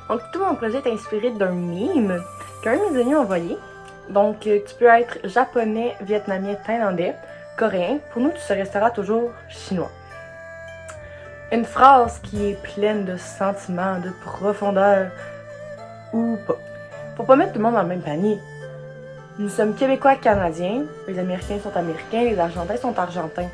Donc, tout mon projet est inspiré d'un meme qu'un de mes amis a envoyé. Donc, tu peux être japonais, vietnamien, thaïlandais, coréen. Pour nous, tu resteras toujours chinois. Une phrase qui est pleine de sentiments, de profondeur, ou pas. Faut pas mettre tout le monde dans le même panier. Nous sommes Québécois-Canadiens, les Américains sont Américains, les Argentins sont Argentins.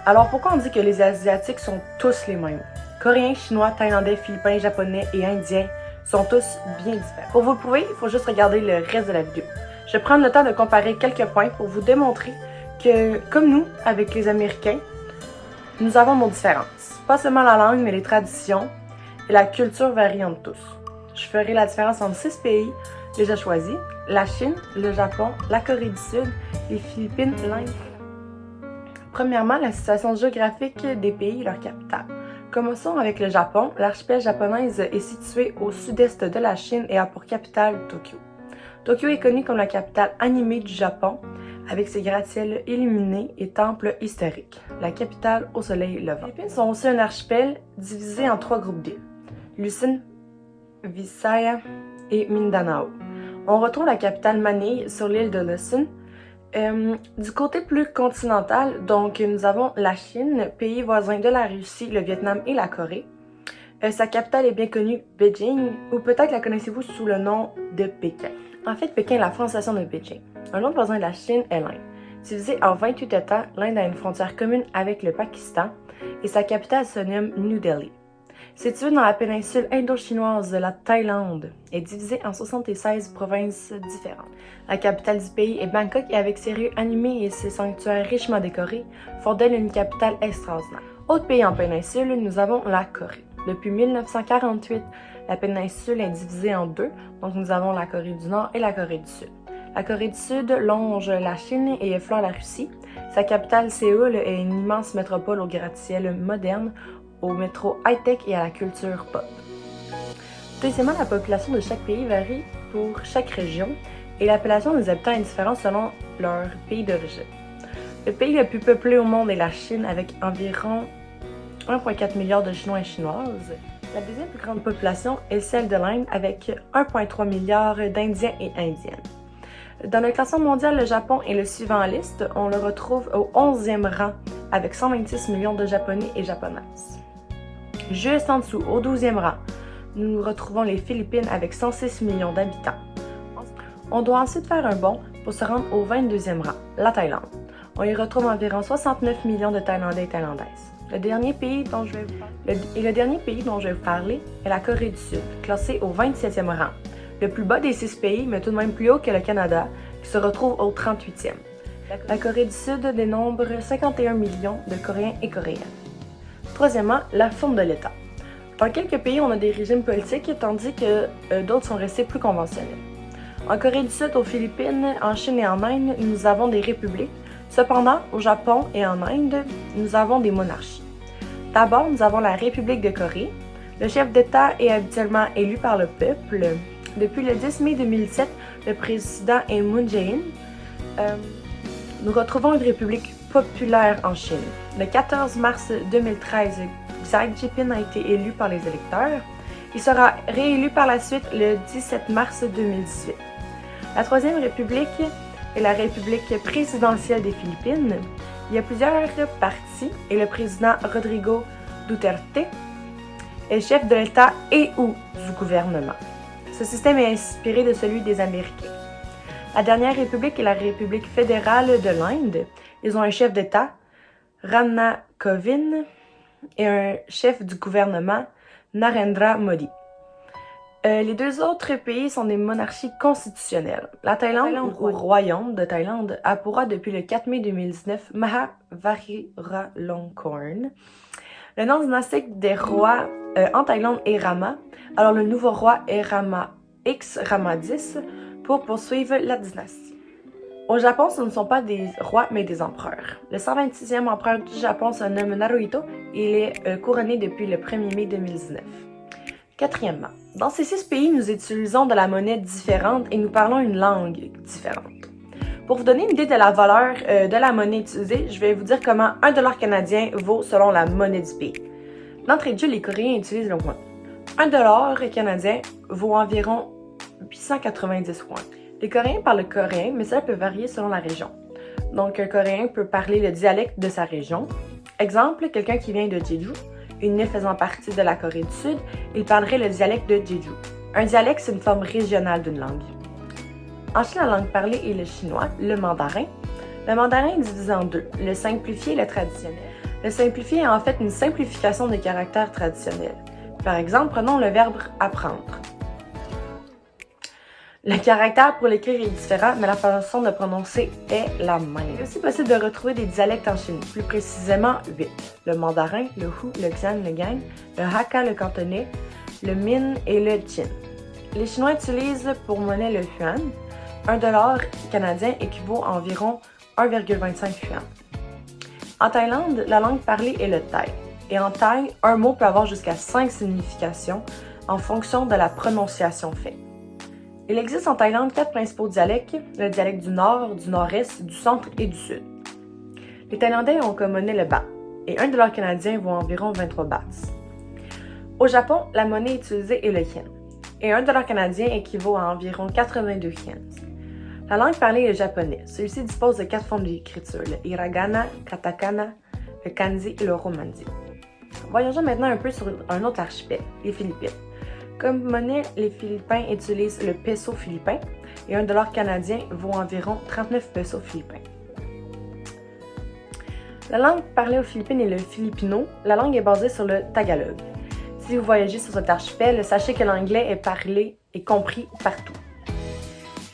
Alors pourquoi on dit que les Asiatiques sont tous les mêmes? Coréens, Chinois, Thaïlandais, Philippins, Japonais et Indiens sont tous bien différents. Pour vous le prouver, il faut juste regarder le reste de la vidéo. Je vais prendre le temps de comparer quelques points pour vous démontrer que, comme nous, avec les Américains, nous avons nos différences. Pas seulement la langue, mais les traditions et la culture varient entre tous. Je ferai la différence entre 6 pays déjà choisis: la Chine, le Japon, la Corée du Sud, les Philippines, l'Inde. Premièrement, la situation géographique des pays et leur capitale. Commençons avec le Japon. L'archipel japonaise est situé au sud-est de la Chine et a pour capitale Tokyo. Tokyo est connue comme la capitale animée du Japon, avec ses gratte-ciels illuminés et temples historiques. La capitale au soleil levant. Les Philippines sont aussi un archipel divisé en 3 groupes d'îles: Luzon, Visayas et Mindanao. On retrouve la capitale Manille sur l'île de Luzon. Du côté plus continental, donc nous avons la Chine, pays voisin de la Russie, le Vietnam et la Corée. Sa capitale est bien connue, Beijing, ou peut-être la connaissez-vous sous le nom de Pékin. En fait, Pékin est la prononciation de Beijing. Un autre voisin de la Chine est l'Inde. Divisée en 28 États, l'Inde a une frontière commune avec le Pakistan et sa capitale se nomme New Delhi. Située dans la péninsule indo-chinoise, la Thaïlande est divisée en 76 provinces différentes. La capitale du pays est Bangkok et avec ses rues animées et ses sanctuaires richement décorés, font d'elle une capitale extraordinaire. Autre pays en péninsule, nous avons la Corée. Depuis 1948, la péninsule est divisée en 2, donc nous avons la Corée du Nord et la Corée du Sud. La Corée du Sud longe la Chine et effleure la Russie. Sa capitale, Séoul, est une immense métropole au gratte-ciel moderne, au métro high-tech et à la culture pop. Deuxièmement, la population de chaque pays varie pour chaque région et l'appellation des habitants est différente selon leur pays d'origine. Le pays le plus peuplé au monde est la Chine avec environ 1,4 milliard de Chinois et Chinoises. La deuxième plus grande population est celle de l'Inde avec 1,3 milliard d'Indiens et Indiennes. Dans le classement mondial, le Japon est le suivant en liste. On le retrouve au 11e rang avec 126 millions de Japonais et Japonaises. Juste en dessous, au 12e rang, nous retrouvons les Philippines avec 106 millions d'habitants. On doit ensuite faire un bond pour se rendre au 22e rang, la Thaïlande. On y retrouve environ 69 millions de Thaïlandais et Thaïlandaises. Le dernier pays dont je vais vous parler est la Corée du Sud, classée au 27e rang. Le plus bas des 6 pays, mais tout de même plus haut que le Canada, qui se retrouve au 38e. La Corée du Sud dénombre 51 millions de Coréens et Coréennes. Troisièmement, la forme de l'État. Dans quelques pays, on a des régimes politiques, tandis que d'autres sont restés plus conventionnels. En Corée du Sud, aux Philippines, en Chine et en Inde, nous avons des républiques. Cependant, au Japon et en Inde, nous avons des monarchies. D'abord, nous avons la République de Corée. Le chef d'État est habituellement élu par le peuple. Depuis le 10 mai 2007, le président est Moon Jae-in. Nous retrouvons une république populaire en Chine. Le 14 mars 2013, Xi Jinping a été élu par les électeurs. Il sera réélu par la suite le 17 mars 2018. La troisième république est la République présidentielle des Philippines. Il y a plusieurs partis et le président Rodrigo Duterte est chef de l'État et ou du gouvernement. Ce système est inspiré de celui des Américains. La dernière république est la République fédérale de l'Inde. Ils ont un chef d'État, Ramnath Kovind, et un chef du gouvernement, Narendra Modi. Les deux autres pays sont des monarchies constitutionnelles. La Thaïlande, ou Royaume de Thaïlande, a pour roi depuis le 4 mai 2019 Maha Vajiralongkorn. Le nom dynastique des rois en Thaïlande est Rama. Alors le nouveau roi est Rama X, Rama X, pour poursuivre la dynastie. Au Japon, ce ne sont pas des rois, mais des empereurs. Le 126e empereur du Japon se nomme Naruhito et il est couronné depuis le 1er mai 2019. Quatrièmement, dans ces 6 pays, nous utilisons de la monnaie différente et nous parlons une langue différente. Pour vous donner une idée de la valeur de la monnaie utilisée, je vais vous dire comment $1 canadien vaut selon la monnaie du pays. D'entrée de jeu, les Coréens utilisent le won. $1 canadien vaut environ 890 won. Les Coréens parlent le coréen, mais cela peut varier selon la région. Donc, un Coréen peut parler le dialecte de sa région. Exemple, quelqu'un qui vient de Jeju, une île faisant partie de la Corée du Sud, il parlerait le dialecte de Jeju. Un dialecte, c'est une forme régionale d'une langue. En Chine, la langue parlée est le chinois, le mandarin. Le mandarin est divisé en deux, le simplifié et le traditionnel. Le simplifié est en fait une simplification des caractères traditionnels. Par exemple, prenons le verbe apprendre. Le caractère pour l'écrire est différent, mais la façon de prononcer est la même. Il est aussi possible de retrouver des dialectes en Chine, plus précisément 8. Le mandarin, le hu, le xian, le gang, le hakka, le cantonais, le min et le chin. Les Chinois utilisent pour monnaie le yuan. $1 canadien équivaut à environ 1,25 yuan. En Thaïlande, la langue parlée est le thaï. Et en thaï, un mot peut avoir jusqu'à 5 significations en fonction de la prononciation faite. Il existe en Thaïlande 4 principaux dialectes, le dialecte du nord, du nord-est, du centre et du sud. Les Thaïlandais ont comme monnaie le baht, et $1 canadien vaut environ 23 bahts. Au Japon, la monnaie utilisée est le yen, et $1 canadien équivaut à environ 82 yens. La langue parlée est le japonais. Celui-ci dispose de 4 formes d'écriture, le hiragana, katakana, le kanji et le romanji. Voyageons maintenant un peu sur un autre archipel, les Philippines. Comme monnaie, les Philippins utilisent le peso philippin et $1 canadien vaut environ 39 pesos philippins. La langue parlée aux Philippines est le filipino. La langue est basée sur le tagalog. Si vous voyagez sur cet archipel, sachez que l'anglais est parlé et compris partout.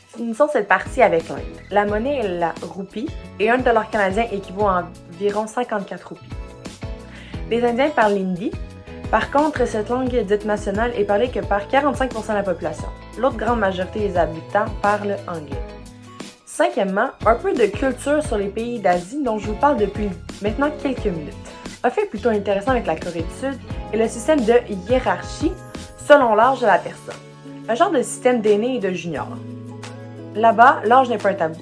Finissons cette partie avec l'Inde. La monnaie est la roupie et $1 canadien équivaut à environ 54 roupies. Les Indiens parlent l'hindi. Par contre, cette langue dite nationale est parlée que par 45% de la population. L'autre grande majorité des habitants parlent anglais. Cinquièmement, un peu de culture sur les pays d'Asie dont je vous parle depuis maintenant quelques minutes. Un fait plutôt intéressant avec la Corée du Sud est le système de hiérarchie selon l'âge de la personne. Un genre de système d'aînés et de juniors. Là-bas, l'âge n'est pas un tabou.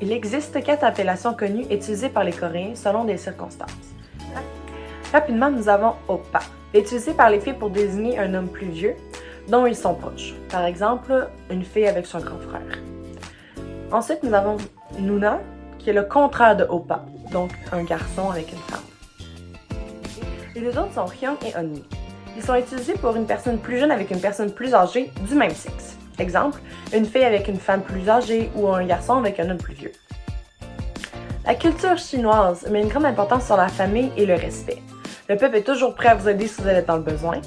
Il existe 4 appellations connues utilisées par les Coréens selon des circonstances. Rapidement, nous avons Oppa, utilisé par les filles pour désigner un homme plus vieux, dont ils sont proches. Par exemple, une fille avec son grand frère. Ensuite, nous avons Nuna, qui est le contraire de Oppa, donc un garçon avec une femme. Les deux autres sont Hyung et Onni. Ils sont utilisés pour une personne plus jeune avec une personne plus âgée du même sexe. Exemple, une fille avec une femme plus âgée ou un garçon avec un homme plus vieux. La culture chinoise met une grande importance sur la famille et le respect. Le peuple est toujours prêt à vous aider si vous êtes dans le besoin.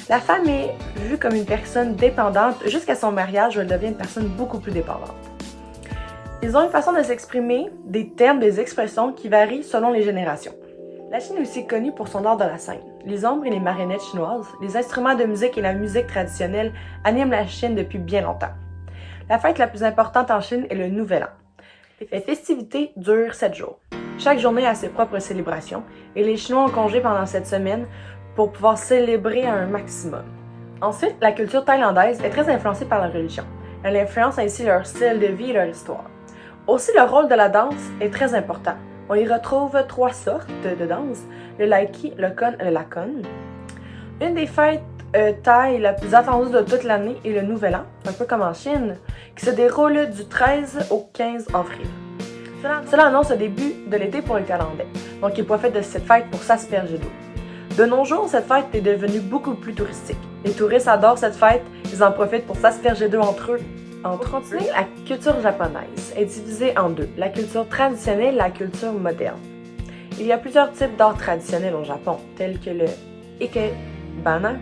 La femme est vue comme une personne dépendante jusqu'à son mariage où elle devient une personne beaucoup plus dépendante. Ils ont une façon de s'exprimer, des termes, des expressions qui varient selon les générations. La Chine est aussi connue pour son art de la scène. Les ombres et les marionnettes chinoises, les instruments de musique et la musique traditionnelle animent la Chine depuis bien longtemps. La fête la plus importante en Chine est le Nouvel An. Les festivités durent 7 jours. Chaque journée a ses propres célébrations et les Chinois ont congé pendant cette semaine pour pouvoir célébrer à un maximum. Ensuite, la culture thaïlandaise est très influencée par la religion. Elle influence ainsi leur style de vie et leur histoire. Aussi, le rôle de la danse est très important. On y retrouve 3 sortes de danse, le laiki, le kon et le lakon. Une des fêtes thaï la plus attendue de toute l'année est le Nouvel An, un peu comme en Chine, qui se déroule du 13 au 15 avril. Cela annonce le début de l'été pour les Thaïlandais, donc ils profitent de cette fête pour s'asperger d'eau. De nos jours, cette fête est devenue beaucoup plus touristique. Les touristes adorent cette fête, ils en profitent pour s'asperger d'eau entre eux. Pour continuer, la culture japonaise est divisée en deux, la culture traditionnelle et la culture moderne. Il y a plusieurs types d'art traditionnels au Japon, tels que le ikebana,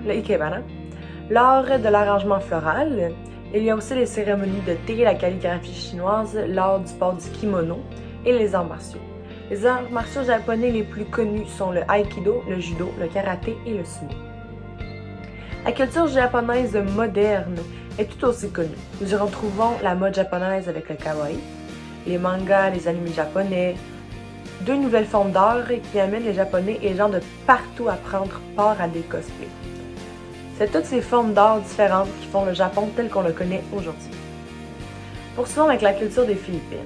l'art de l'arrangement floral. Il y a aussi les cérémonies de thé, la calligraphie chinoise, l'art du port du kimono et les arts martiaux. Les arts martiaux japonais les plus connus sont le aikido, le judo, le karaté et le sumo. La culture japonaise moderne est tout aussi connue. Nous y retrouvons la mode japonaise avec le kawaii, les mangas, les animés japonais, 2 nouvelles formes d'art qui amènent les Japonais et les gens de partout à prendre part à des cosplays. C'est toutes ces formes d'art différentes qui font le Japon tel qu'on le connaît aujourd'hui. Poursuivons avec la culture des Philippines.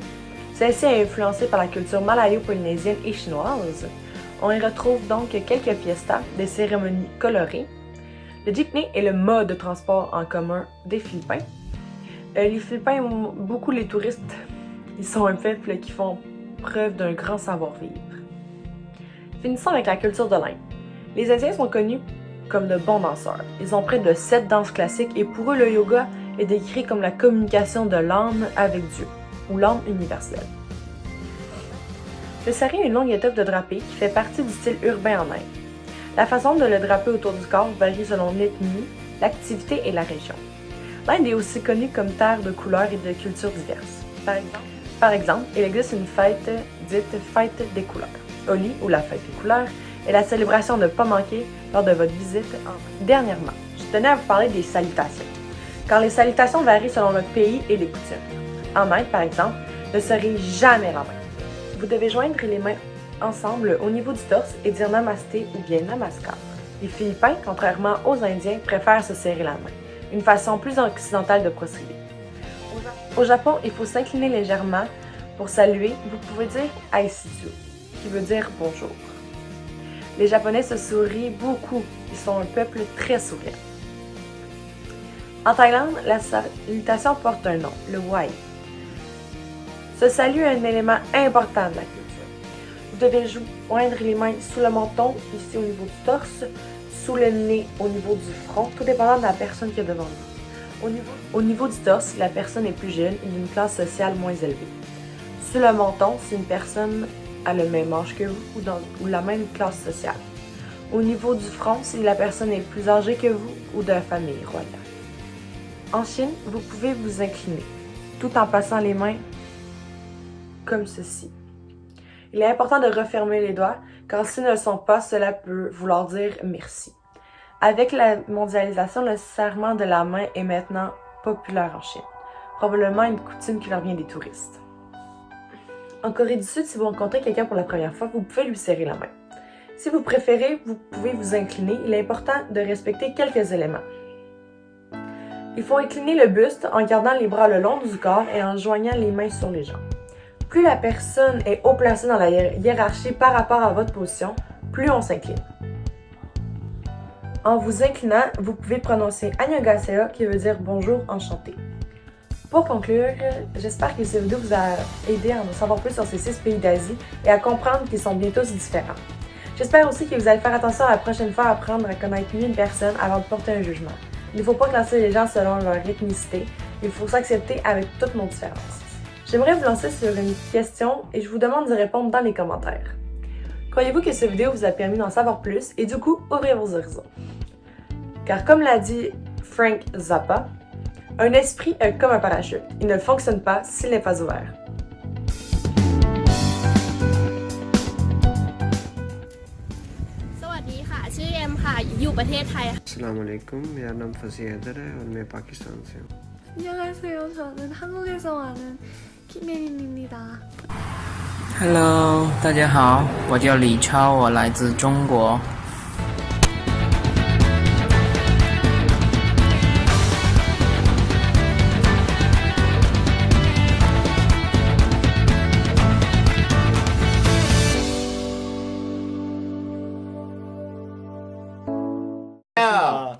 Celle-ci est influencée par la culture malayo-polynésienne et chinoise. On y retrouve donc quelques fiestas, des cérémonies colorées, Le jeepney est le mode de transport en commun des Philippins. Les Philippins aiment beaucoup les touristes. Ils sont un peuple qui font preuve d'un grand savoir-vivre. Finissons avec la culture de l'Inde. Les Indiens sont connus comme de bons danseurs. Ils ont près de 7 danses classiques et pour eux, le yoga est décrit comme la communication de l'âme avec Dieu, ou l'âme universelle. Le sari est une longue étoffe de drapé qui fait partie du style urbain en Inde. La façon de le draper autour du corps varie selon l'ethnie, l'activité et la région. L'Inde est aussi connue comme terre de couleurs et de cultures diverses. Par exemple, il existe une fête dite Fête des couleurs. Holi, ou la fête des couleurs, est la célébration de ne pas manquer lors de votre visite en Inde. Dernièrement, je tenais à vous parler des salutations, car les salutations varient selon votre pays et les coutumes. En Inde, par exemple, ne serez jamais la main. Vous devez joindre les mains ensemble au niveau du torse et dire Namasté ou bien Namaskar. Les Philippins, contrairement aux Indiens, préfèrent se serrer la main, une façon plus occidentale de procéder. Au Japon, il faut s'incliner légèrement pour saluer. Vous pouvez dire Aisisu, qui veut dire bonjour. Les Japonais se sourient beaucoup, ils sont un peuple très souriant. En Thaïlande, la salutation porte un nom, le Wai. Ce salut est un élément important de la culture. Vous devez joindre les mains sous le menton, ici au niveau du torse, sous le nez au niveau du front, tout dépendant de la personne qui est devant vous. Au niveau du torse, si la personne est plus jeune et d'une classe sociale moins élevée. Sous le menton, si une personne a le même âge que vous ou la même classe sociale. Au niveau du front, si la personne est plus âgée que vous ou de la famille royale. En Chine, vous pouvez vous incliner, tout en passant les mains comme ceci. Il est important de refermer les doigts, car s'ils ne le sont pas, cela peut vouloir dire merci. Avec la mondialisation, le serrement de la main est maintenant populaire en Chine. Probablement une coutume qui leur vient des touristes. En Corée du Sud, si vous rencontrez quelqu'un pour la première fois, vous pouvez lui serrer la main. Si vous préférez, vous pouvez vous incliner. Il est important de respecter quelques éléments. Il faut incliner le buste en gardant les bras le long du corps et en joignant les mains sur les jambes. Plus la personne est haut placée dans la hiérarchie par rapport à votre position, plus on s'incline. En vous inclinant, vous pouvez prononcer Annyeonghaseyo qui veut dire bonjour, enchanté. Pour conclure, j'espère que cette vidéo vous a aidé à en savoir plus sur ces 6 pays d'Asie et à comprendre qu'ils sont bien tous différents. J'espère aussi que vous allez faire attention la prochaine fois à apprendre à connaître mieux une personne avant de porter un jugement. Il ne faut pas classer les gens selon leur ethnicité, il faut s'accepter avec toutes nos différences. J'aimerais vous lancer sur une question et je vous demande d'y répondre dans les commentaires. Croyez-vous que cette vidéo vous a permis d'en savoir plus et du coup ouvrir vos horizons? Car comme l'a dit Frank Zappa, un esprit est comme un parachute, il ne fonctionne pas s'il n'est pas ouvert. अस्सलामुअलैकुम मेरा नाम फसी हैदर है और मैं पाकिस्तान से हूँ 안녕하세요. 저는 한국에서 와는 김예린입니다. Hello，大家好，我叫李超，我来自中国。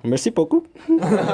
Merci beaucoup.